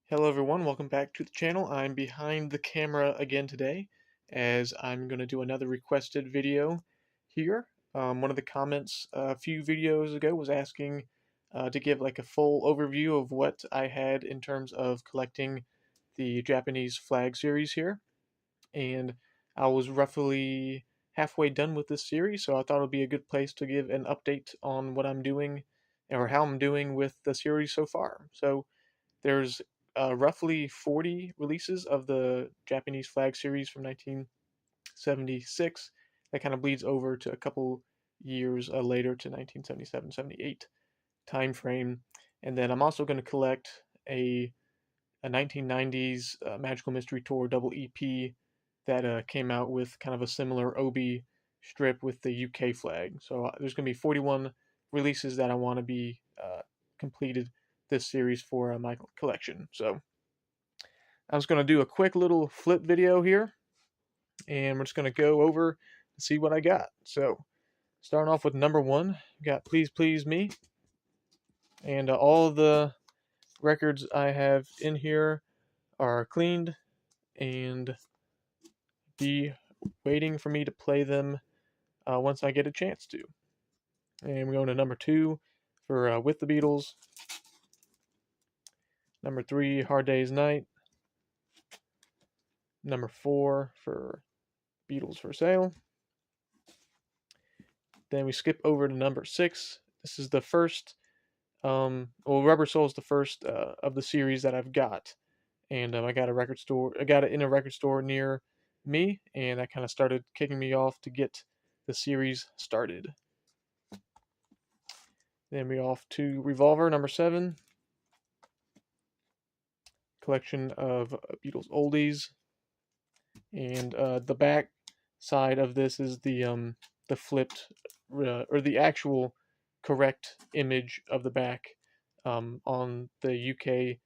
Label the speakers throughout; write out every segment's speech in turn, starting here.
Speaker 1: Hello everyone, welcome back to the channel. I'm behind the camera again today as I'm going to do another requested video here. One of the comments a few videos ago was asking to give like a full overview of what I had in terms of collecting the Japanese flag series here. And I was roughly halfway done with this series, so I thought it would be a good place to give an update on what I'm doing or how I'm doing with the series so far. So there's roughly 40 releases of the Japanese flag series from 1976. That kind of bleeds over to a couple years later to 1977, 78 time frame. And then I'm also going to collect a 1990s Magical Mystery Tour double EP that came out with kind of a similar obi strip with the UK flag. So there's going to be 41 releases that I want to be completed this series for my collection. So I was going to do a quick little flip video here, and we're just going to go over and see what I got. So starting off with number one, got Please Please Me, and all the records I have in here are cleaned and be waiting for me to play them once I get a chance to. And we're going to number two for With the Beatles. Number three, Hard Day's Night. Number four for Beatles for Sale. Then we skip over to number six. This is the first, Rubber Soul is the first of the series that I've got. And I got it in a record store near me, and that kind of started kicking me off to get the series started. Then we off to Revolver, number seven. Collection of Beatles oldies. And the back side of this is the flipped or the actual correct image of the back. On the UK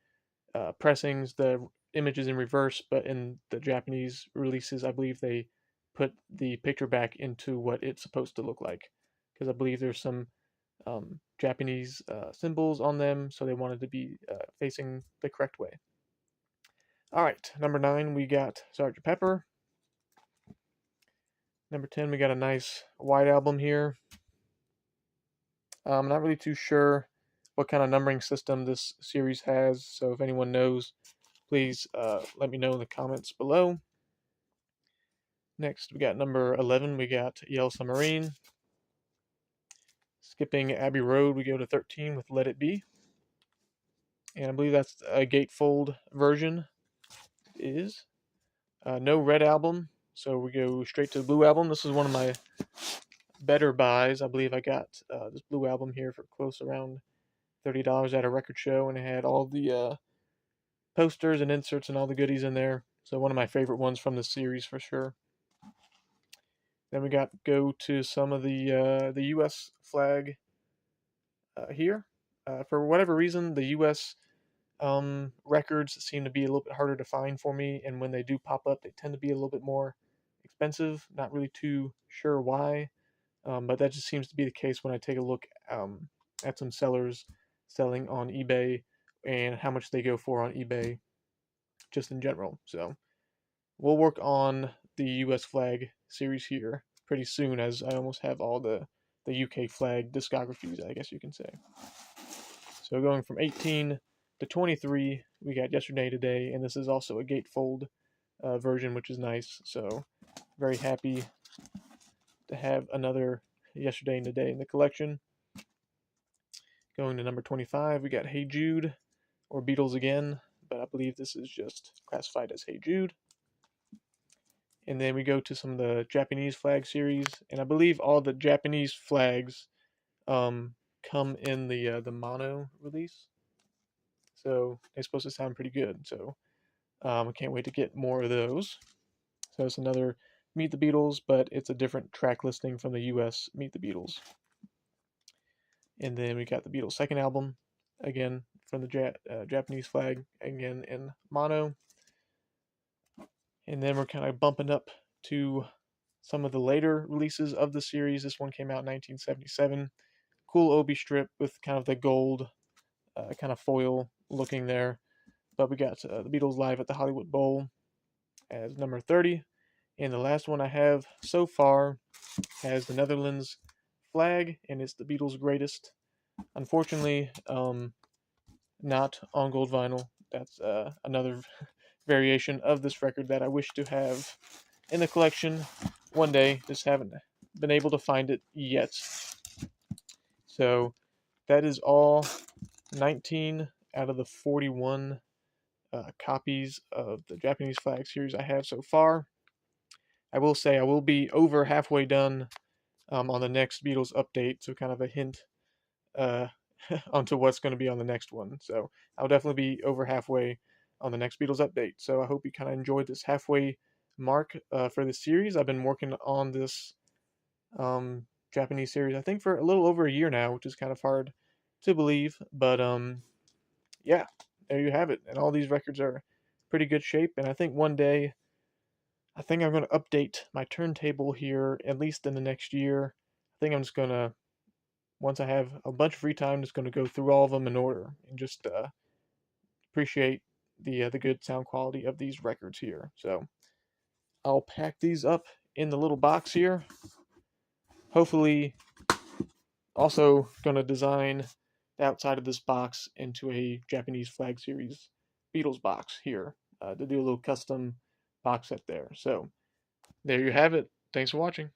Speaker 1: pressings, the image is in reverse, but in the Japanese releases, I believe they put the picture back into what it's supposed to look like, because I believe there's some Japanese symbols on them, so they wanted to be facing the correct way. All right, number nine, we got Sgt. Pepper. Number 10, we got a nice white album here. I'm not really too sure what kind of numbering system this series has, so if anyone knows, please let me know in the comments below. Next, we got number 11, we got Yellow Submarine. Skipping Abbey Road, we go to 13 with Let It Be. And I believe that's a gatefold version. It is. No red album, so we go straight to the blue album. This is one of my better buys. I believe I got this blue album here for close around $30 at a record show, and it had all the posters and inserts and all the goodies in there. So one of my favorite ones from the series for sure. Then we go to some of the U.S. flag here. For whatever reason, the U.S. Records seem to be a little bit harder to find for me, and when they do pop up, they tend to be a little bit more expensive. Not really too sure why, but that just seems to be the case when I take a look at some sellers selling on eBay and how much they go for on eBay just in general. So we'll work on the US flag series here pretty soon, as I almost have all the UK flag discographies, I guess you can say. So going from 18 to 23, we got Yesterday Today, and this is also a gatefold version, which is nice. So very happy to have another Yesterday and Today in the collection. Going to number 25, we got Hey Jude, or Beatles again, but I believe this is just classified as Hey Jude. And then we go to some of the Japanese flag series, and I believe all the Japanese flags come in the mono release, so they're supposed to sound pretty good. So I can't wait to get more of those. So it's another Meet the Beatles, but it's a different track listing from the US Meet the Beatles. And then we got the Beatles' second album, again from the Japanese flag, again in mono. And then we're kind of bumping up to some of the later releases of the series. This one came out in 1977. Cool obi strip with kind of the gold kind of foil looking there. but we got the Beatles live at the Hollywood Bowl as number 30. And the last one I have so far has the Netherlands flag, and it's the Beatles' greatest. Unfortunately, not on gold vinyl. That's another variation of this record that I wish to have in the collection one day. Just haven't been able to find it yet. So that is all 19 out of the 41 copies of the Japanese flag series I have so far. I will say I will be over halfway done on the next Beatles update, so kind of a hint uh, onto what's going to be on the next one. So I'll definitely be over halfway on the next Beatles update. So I hope you kind of enjoyed this halfway mark for this series. I've been working on this Japanese series, I think, for a little over a year now, which is kind of hard to believe. But yeah, there you have it. And all these records are pretty good shape. And I think one day, I think I'm going to update my turntable here, at least in the next year. I think I'm just going to, once I have a bunch of free time, just going to go through all of them in order and just appreciate the good sound quality of these records here. So I'll pack these up in the little box here. Hopefully, also going to design the outside of this box into a Japanese flag series Beatles box here to do a little custom box set there. So there you have it. Thanks for watching.